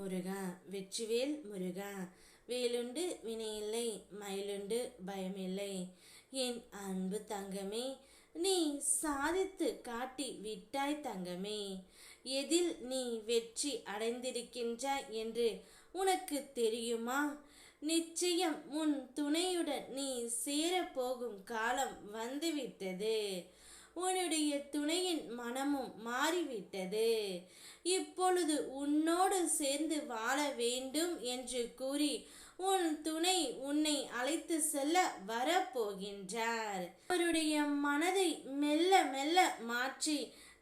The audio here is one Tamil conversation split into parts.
முருகா. வெற்றிவேல் முருகா. வேலுண்டு வினையில்லை, மயிலுண்டு பயமில்லை. என் அன்பு தங்கமே, நீ சாதித்து காட்டி விட்டாய் தங்கமே. எதில் நீ வெற்றி அடைந்திருக்கின்றாய் என்று உனக்கு தெரியுமா? நிச்சயம் உன் துணையுடன் நீ சேரப்போகும் காலம் வந்துவிட்டது. உன்னுடைய துணையின் மனமும் மாறிவிட்டது. இப்பொழுது உன்னோடு சேர்ந்து வாழ வேண்டும் என்று கூறி உன் துணை உன்னை அழைத்து செல்ல வரப்போகின்றார். அவருடைய மனதை மெல்ல மெல்ல மாற்றி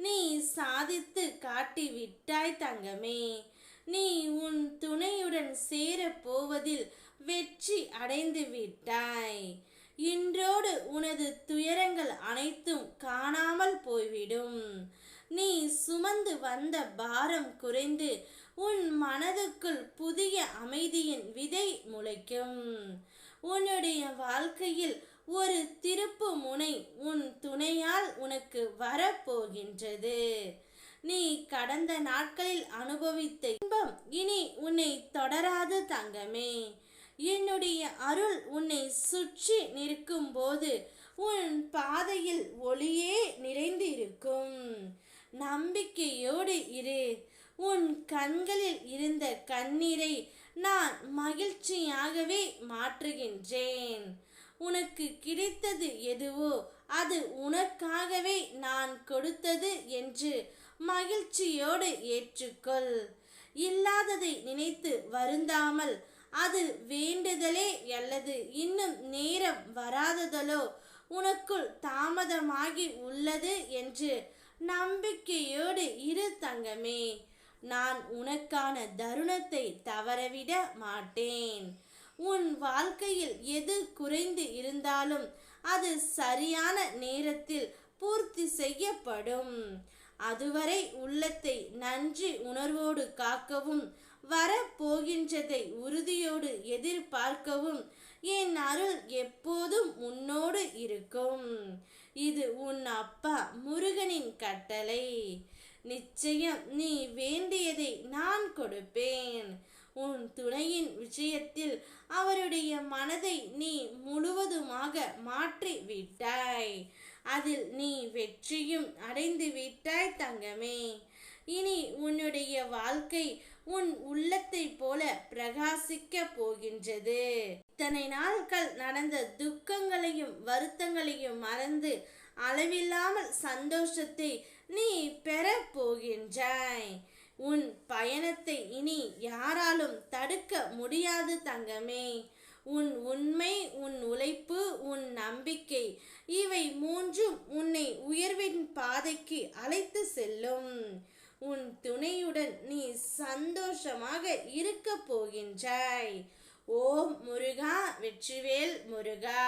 நீ சாதித்து காட்டி விட்டாய் தங்கமே. நீ உன் துணையுடன் சேரப் போவதில் வெற்றி அடைந்து விட்டாய். இன்றோடு உனது துயரங்கள் அனைத்தும் காணாமல் போய்விடும். நீ சுமந்து வந்த பாரம் குறைந்து உன் மனதுக்குள் புதிய அமைதியின் விதை முளைக்கும். உன்னுடைய வாழ்க்கையில் ஒரு திருப்பு முனை உன் துணையால் உனக்கு வரப்போகின்றது. நீ கடந்த நாட்களில் அனுபவித்த இன்பம் இனி உன்னை தொடராது தங்கமே. என்னுடைய அருள் உன்னை சுற்றி நிற்கும் போது உன் பாதையில் ஒளியே நிறைந்து இருக்கும். நம்பிக்கையோடு இரு. உன் கண்களில் இருந்த கண்ணீரை நான் மகிழ்ச்சியாகவே மாற்றுகின்றேன். உனக்கு கிடைத்தது எதுவோ அது உனக்காகவே நான் கொடுத்தது என்று மகிழ்ச்சியோடு ஏற்றுக்கொள். இல்லாததை நினைத்து வருந்தாமல் அது வேண்டுதலே அல்லது இன்னும் நேரம் வராததலோ உனக்குள் தாமதமாகி உள்ளது என்று நம்பிக்கையோடு இரு தங்கமே. நான் உனக்கான தருணத்தை தவறவிட மாட்டேன். உன் வாழ்க்கையில் எது குறைந்து இருந்தாலும் அது சரியான நேரத்தில் பூர்த்தி செய்யப்படும். அதுவரை உள்ளத்தை நன்றி உணர்வோடு காக்கவும் வரப்போகின்றதை உறுதியோடு எதிர்பார்க்கவும் என் அருள் எப்போதும் உன்னோடு இருக்கும். இது உன் அப்பா முருகனின் கட்டளை. நிச்சயம் நீ வேண்டியதை நான் கொடுப்பேன். உன் துணையின் விஷயத்தில் அவருடைய மனதை நீ முழுவதுமாக மாற்றி விட்டாய். அதில் நீ வெற்றியும் அடைந்து விட்டாய் தங்கமே. இனி உன்னுடைய வாழ்க்கை உன் உள்ளத்தை போல பிரகாசிக்க போகின்றது. இத்தனை நாட்கள் நடந்த துக்கங்களையும் வருத்தங்களையும் மறந்து அளவில்லாமல் சந்தோஷத்தை நீ பெற போகின்றாய். உன் பயணத்தை இனி யாராலும் தடுக்க முடியாது தங்கமே. உன் உண்மை, உன் உழைப்பு, உன் நம்பிக்கை இவை மூன்றும் உன்னை உயர்வின் பாதைக்கு அழைத்து செல்லும். உன் துணையுடன் நீ சந்தோஷமாக இருக்க போகின்றாய். ஓம் முருகா. வெற்றிவேல் முருகா.